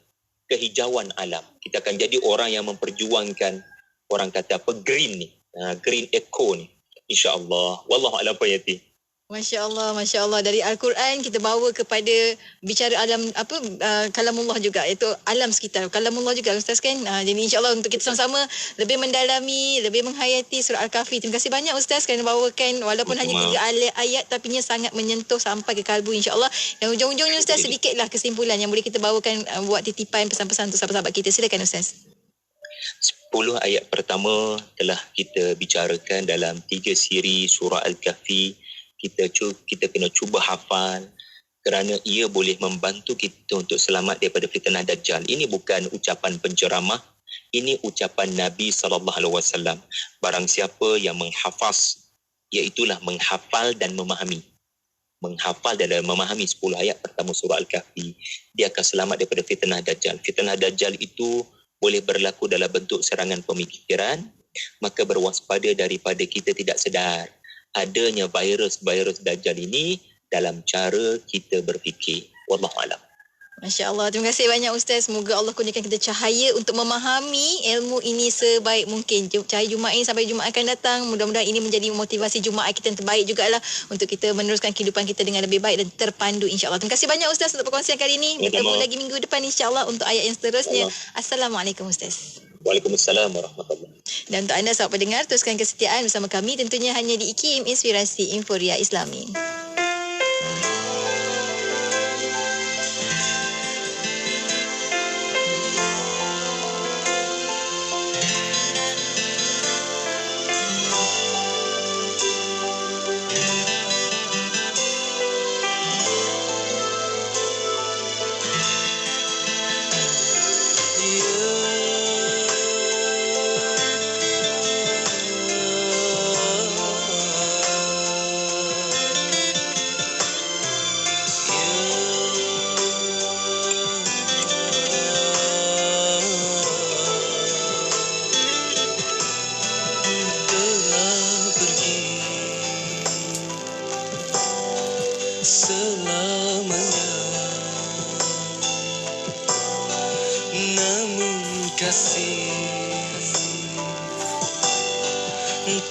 kehijauan alam. Kita akan jadi orang yang memperjuangkan, orang kata apa, green ni, green eco ni. InsyaAllah. Wallahu a'lam bishawab. Masya Allah. Dari Al-Quran kita bawa kepada bicara alam kalamullah juga, iaitu alam sekitar. Kalamullah juga Ustaz kan. Jadi insya-Allah untuk kita sama-sama lebih mendalami, lebih menghayati surah Al-Kahfi. Terima kasih banyak Ustaz kerana bawakan walaupun hanya 3 ayat tapi ia sangat menyentuh sampai ke kalbu insya-Allah. Yang ujung-ujungnya Ustaz sedikitlah kesimpulan yang boleh kita bawakan buat titipan pesan-pesan untuk sahabat-sahabat kita. Silakan Ustaz. 10 ayat pertama telah kita bicarakan dalam 3 siri surah Al-Kahfi. Kita kena cuba hafal kerana ia boleh membantu kita untuk selamat daripada fitnah Dajjal. Ini bukan ucapan penceramah, ini ucapan Nabi SAW. Barang siapa yang menghafaz, iaitulah menghafal dan memahami. Menghafal dan memahami 10 ayat pertama surah Al-Kahfi, dia akan selamat daripada fitnah Dajjal. Fitnah Dajjal itu boleh berlaku dalam bentuk serangan pemikiran, maka berwaspada daripada kita tidak sedar adanya virus Dajjal ini dalam cara kita berfikir. Wallahualam. Masya Allah. Terima kasih banyak Ustaz. Semoga Allah kurniakan kita cahaya untuk memahami ilmu ini sebaik mungkin. Cahaya Jumaat ini sampai Jumaat akan datang. Mudah-mudahan ini menjadi motivasi Jumaat kita yang terbaik jugalah untuk kita meneruskan kehidupan kita dengan lebih baik dan terpandu insya-Allah. Terima kasih banyak Ustaz untuk perkongsian kali ini. Bertemu lagi minggu depan insya-Allah untuk ayat yang seterusnya. Assalamualaikum Ustaz. Waalaikumsalam warahmatullahi. Dan untuk anda sahabat pendengar, teruskan kesetiaan bersama kami tentunya hanya di IKIM Inspirasi Inforia Islami.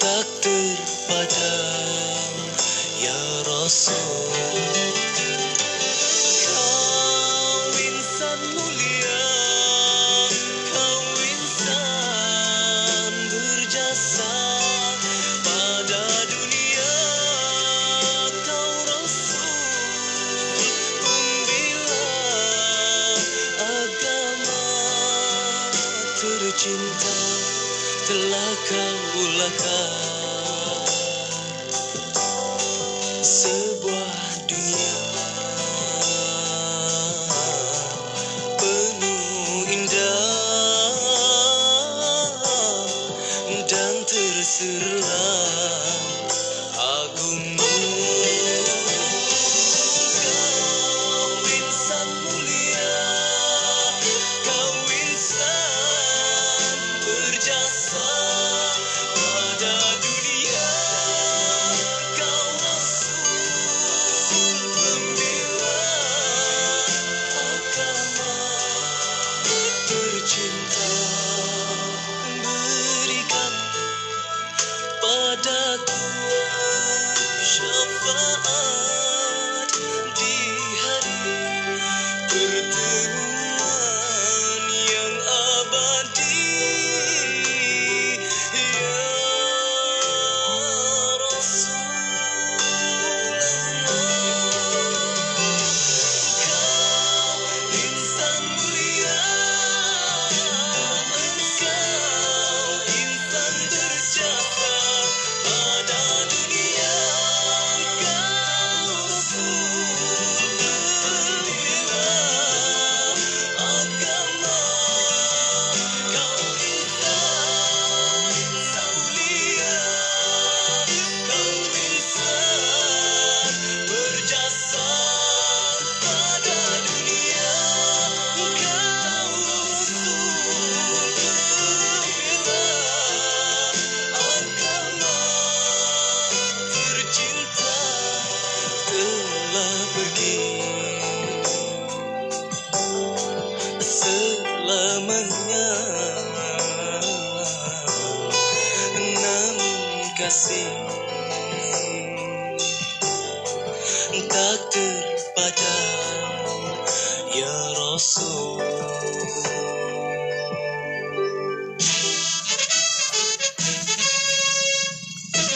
tak terpadam ya Rasul. Kau insan mulia, kau insan berjasa pada dunia, kau Rasul pembela agama tercinta telah kau lakukan sebuah dunia penuh indah dan terserah agungmu. Kau insan mulia, kau insan berjasa pada dunia, kau Rasul pembela agama tercinta. Berikan padaku syafaat di hari pertemuan yang abadi, ya Rasulullah. Kau insan mulia, engkau insan berjasa pada dunia, kau Rasul pembela agama, kau insan mulia, kau insan berjasa pada dunia, kau Rasul pembela agama tercinta telah pergi selamanya, namun kasih tak terpadam ya Rasul.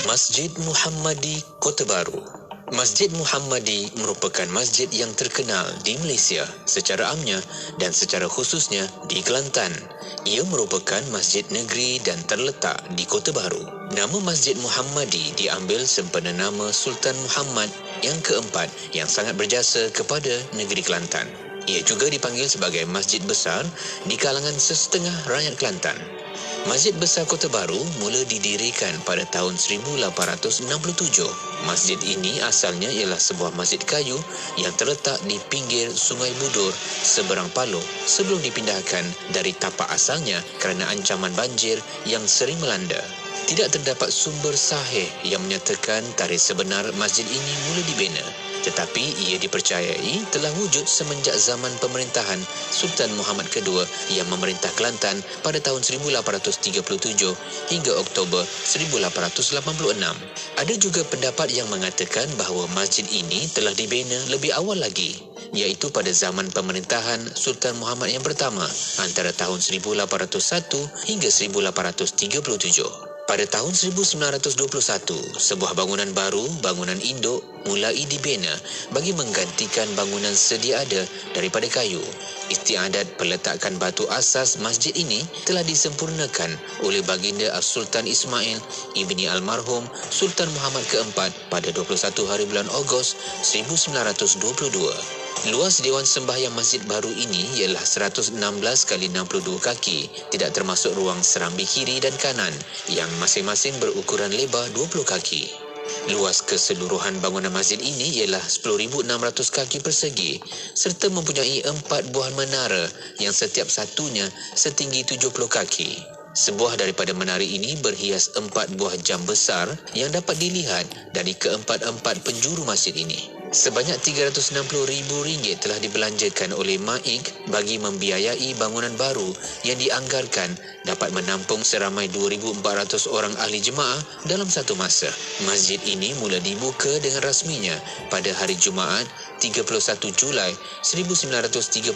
Masjid Muhammadi Kota Baru. Masjid Muhammadi merupakan masjid yang terkenal di Malaysia secara amnya dan secara khususnya di Kelantan. Ia merupakan masjid negeri dan terletak di Kota Baru. Nama Masjid Muhammadi diambil sempena nama Sultan Muhammad yang keempat yang sangat berjasa kepada negeri Kelantan. Ia juga dipanggil sebagai masjid besar di kalangan sesetengah rakyat Kelantan. Masjid Besar Kota Baru mula didirikan pada tahun 1867. Masjid ini asalnya ialah sebuah masjid kayu yang terletak di pinggir Sungai Budur, seberang Paloh, sebelum dipindahkan dari tapak asalnya kerana ancaman banjir yang sering melanda. Tidak terdapat sumber sahih yang menyatakan tarikh sebenar masjid ini mula dibina. Tetapi ia dipercayai telah wujud semenjak zaman pemerintahan Sultan Muhammad II yang memerintah Kelantan pada tahun 1837 hingga Oktober 1886. Ada juga pendapat yang mengatakan bahawa masjid ini telah dibina lebih awal lagi, iaitu pada zaman pemerintahan Sultan Muhammad yang pertama antara tahun 1801 hingga 1837. Pada tahun 1921, sebuah bangunan baru, bangunan induk, mulai dibina bagi menggantikan bangunan sedia ada daripada kayu. Istiadat peletakan batu asas masjid ini telah disempurnakan oleh baginda As-Sultan Ismail ibni almarhum Sultan Muhammad keempat pada 21 hari bulan Ogos 1922. Luas Dewan Sembahyang Masjid baru ini ialah 116 kali 62 kaki, tidak termasuk ruang serambi kiri dan kanan yang masing-masing berukuran lebar 20 kaki. Luas keseluruhan bangunan masjid ini ialah 10,600 kaki persegi serta mempunyai 4 buah menara yang setiap satunya setinggi 70 kaki. Sebuah daripada menara ini berhias 4 buah jam besar yang dapat dilihat dari keempat-empat penjuru masjid ini. Sebanyak RM360,000 telah dibelanjakan oleh Maik bagi membiayai bangunan baru yang dianggarkan dapat menampung seramai 2,400 orang ahli jemaah dalam satu masa. Masjid ini mula dibuka dengan rasminya pada hari Jumaat 31 Julai 1931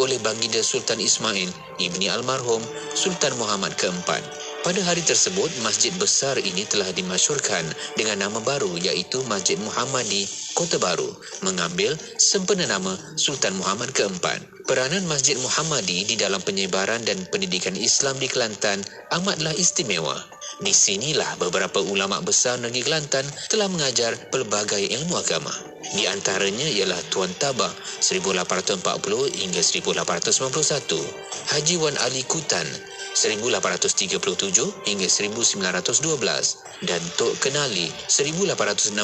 oleh baginda Sultan Ismail ibni almarhum Sultan Muhammad keempat. Pada hari tersebut, masjid besar ini telah dimasyhurkan dengan nama baru iaitu Masjid Muhammadi Kota Baru, mengambil sempena nama Sultan Muhammad keempat. Peranan Masjid Muhammadi di dalam penyebaran dan pendidikan Islam di Kelantan amatlah istimewa. Di sinilah beberapa ulama besar negeri Kelantan telah mengajar pelbagai ilmu agama. Di antaranya ialah Tuan Tabah 1840 hingga 1891, Haji Wan Ali Kutan 1837 hingga 1912 dan Tok Kenali 1868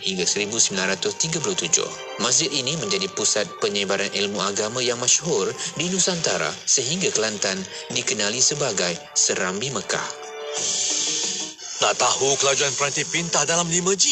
hingga 1937. Masjid ini menjadi pusat penyebaran ilmu agama yang masyhur di Nusantara sehingga Kelantan dikenali sebagai Serambi Mekah. Nak tahu kelajuan peranti pintar dalam 5G?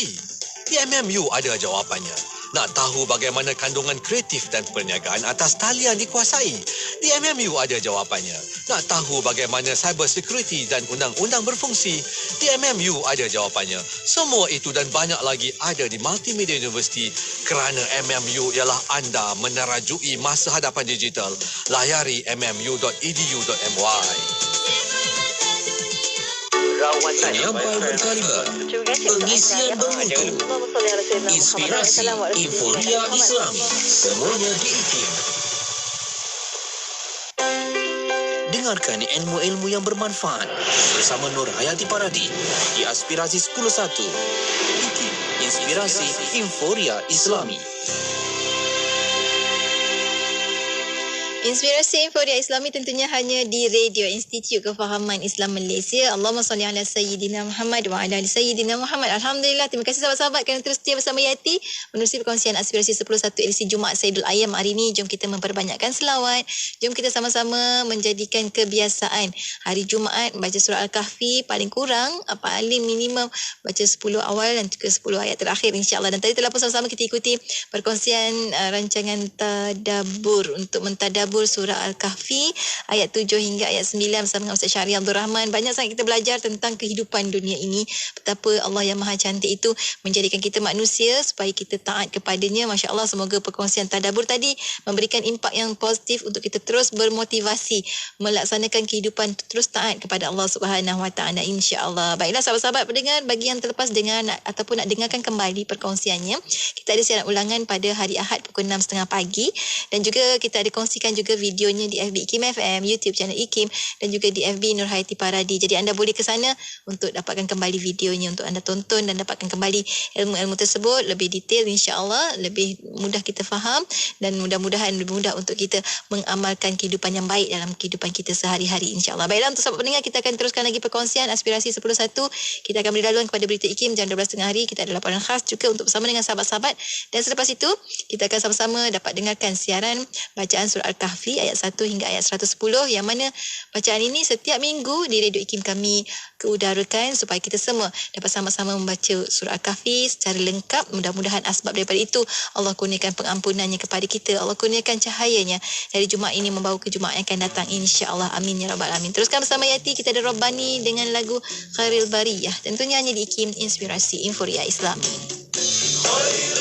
Di MMU ada jawapannya. Nak tahu bagaimana kandungan kreatif dan perniagaan atas talian dikuasai? Di MMU ada jawapannya. Nak tahu bagaimana cyber security dan undang-undang berfungsi? Di MMU ada jawapannya. Semua itu dan banyak lagi ada di Multimedia University kerana MMU ialah anda menerajui masa hadapan digital. Layari mmu.edu.my. Penyampai berkaliber, pengisian bermutu, inspirasi, euforia Islami, semuanya di IKIM. Dengarkan ilmu-ilmu yang bermanfaat bersama Nur Hayati Paradi di Aspirasi 10.1. IKIM, inspirasi, euforia Islami. Inspirasi Euforia Islami tentunya hanya di Radio Institut Kefahaman Islam Malaysia. Allahumma salli ala Sayyidina Muhammad wa ala ali Sayyidina Muhammad. Alhamdulillah. Terima kasih sahabat-sahabat kerana terus setia bersama Yati menerusi perkongsian Aspirasi 10.1 edisi Jumaat Saidul Ayam hari ini. Jom kita memperbanyakkan selawat. Jom kita sama-sama menjadikan kebiasaan hari Jumaat baca surah Al-Kahfi paling kurang, paling minimum baca 10 awal dan juga 10 ayat terakhir insya-Allah. Dan tadi telah pun sama-sama kita ikuti perkongsian rancangan tadabbur untuk mentadabbur surah Al-Kahfi ayat 7 hingga ayat 9 bersama dengan Ustaz Syahri Abdul Rahman. Banyak sangat kita belajar tentang kehidupan dunia ini, betapa Allah yang Maha Cantik itu menjadikan kita manusia supaya kita taat kepadanya. Masya-Allah, semoga perkongsian tadabbur tadi memberikan impak yang positif untuk kita terus bermotivasi melaksanakan kehidupan terus taat kepada Allah Subhanahu Wa Taala insya-Allah. Baiklah sahabat-sahabat pendengar, bagi yang terlepas dengar ataupun nak dengarkan kembali perkongsiannya, kita ada siaran ulangan pada hari Ahad pukul 6.30 pagi dan juga kita ada kongsikan juga videonya di FB IKIM FM, YouTube channel IKIM dan juga di FB Nur Hayati Paradi. Jadi anda boleh ke sana untuk dapatkan kembali videonya untuk anda tonton dan dapatkan kembali ilmu-ilmu tersebut lebih detail, insya-Allah lebih mudah kita faham dan mudah-mudahan lebih mudah untuk kita mengamalkan kehidupan yang baik dalam kehidupan kita sehari-hari, insya-Allah. Baiklah, untuk sahabat pendengar, kita akan teruskan lagi perkongsian Aspirasi 10.1. Kita akan beri laluan kepada berita IKIM jam 12.30 hari. Kita ada laporan khas juga untuk bersama dengan sahabat-sahabat, dan selepas itu kita akan sama-sama dapat dengarkan siaran bacaan surah Al-Kahfi ayat 1 hingga ayat 110, yang mana bacaan ini setiap minggu di Radio IKIM kami keudarakan supaya kita semua dapat sama-sama membaca surah Al-Kahfi secara lengkap. Mudah-mudahan asbab daripada itu Allah kurniakan pengampunannya kepada kita, Allah kurniakan cahayanya dari Jumaat ini membawa ke Jumaat yang akan datang, insya-Allah. Amin ya rabbal alamin. Teruskan bersama Yati, kita ada Rabbani dengan lagu Khairil Bariyah, tentunya hanya di IKIM Inspirasi Inforia Islami. خير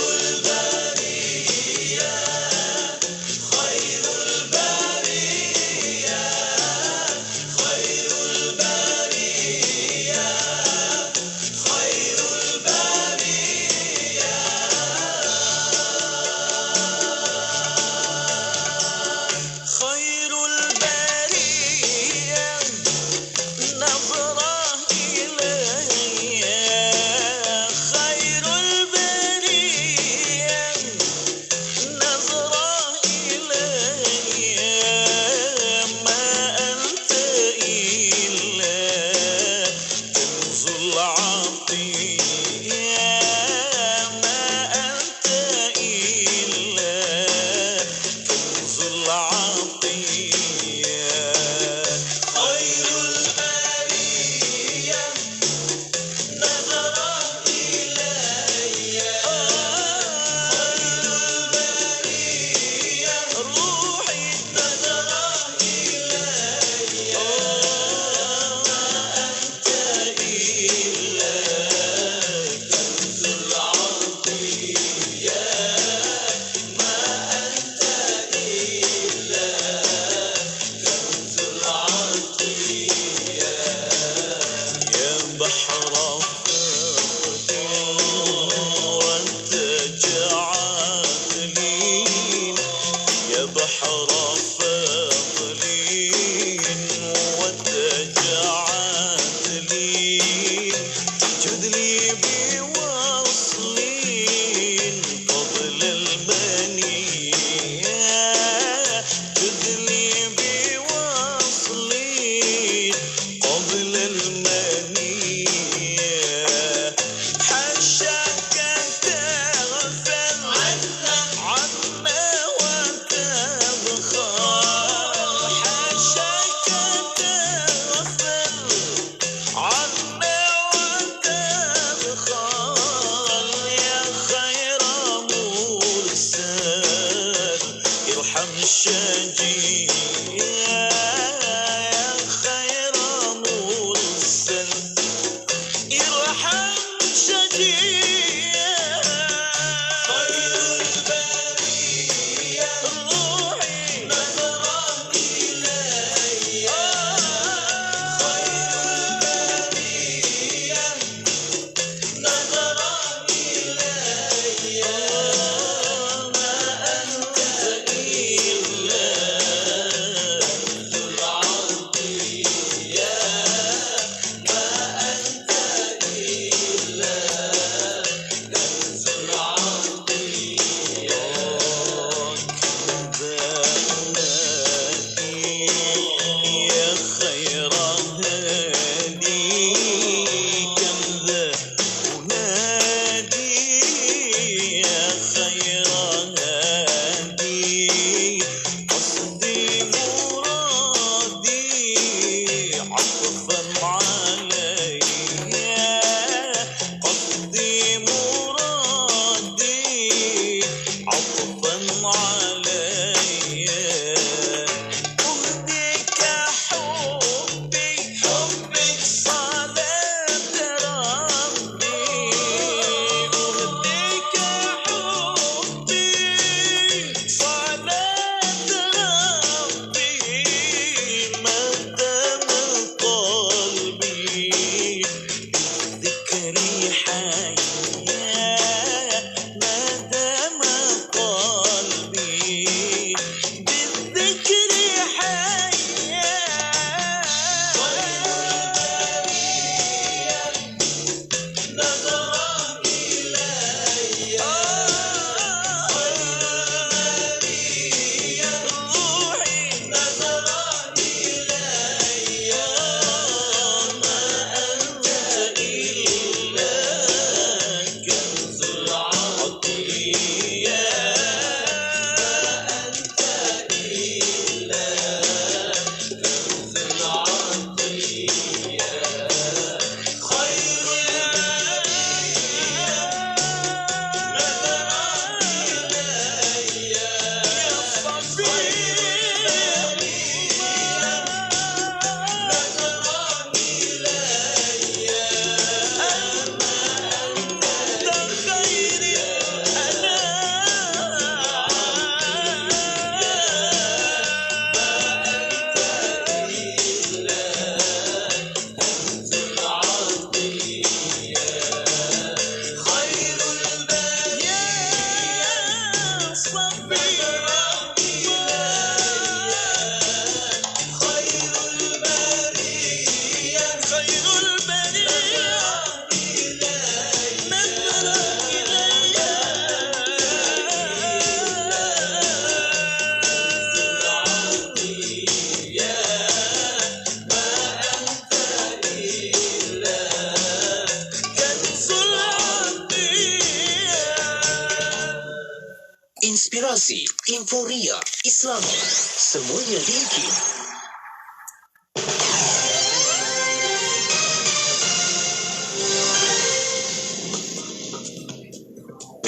inspirasi, euforia, Islami. Semuanya di IKIM.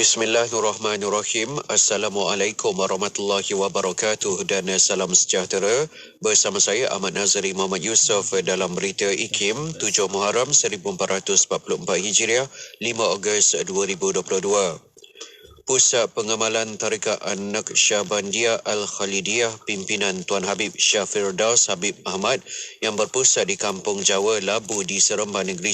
Bismillahirrahmanirrahim. Assalamualaikum warahmatullahi wabarakatuh dan salam sejahtera. Bersama saya Ahmad Nazari Muhammad Yusof dalam berita IKIM 7 Muharram 1444 Hijriah 5 Ogos 2022. Pusat Pengamalan Tarikat An-Naqsyabandiyah Al-Khalidiyah pimpinan Tuan Habib Syah Firdaus Habib Ahmad yang berpusat di Kampung Jawa Labu di Seremban Negeri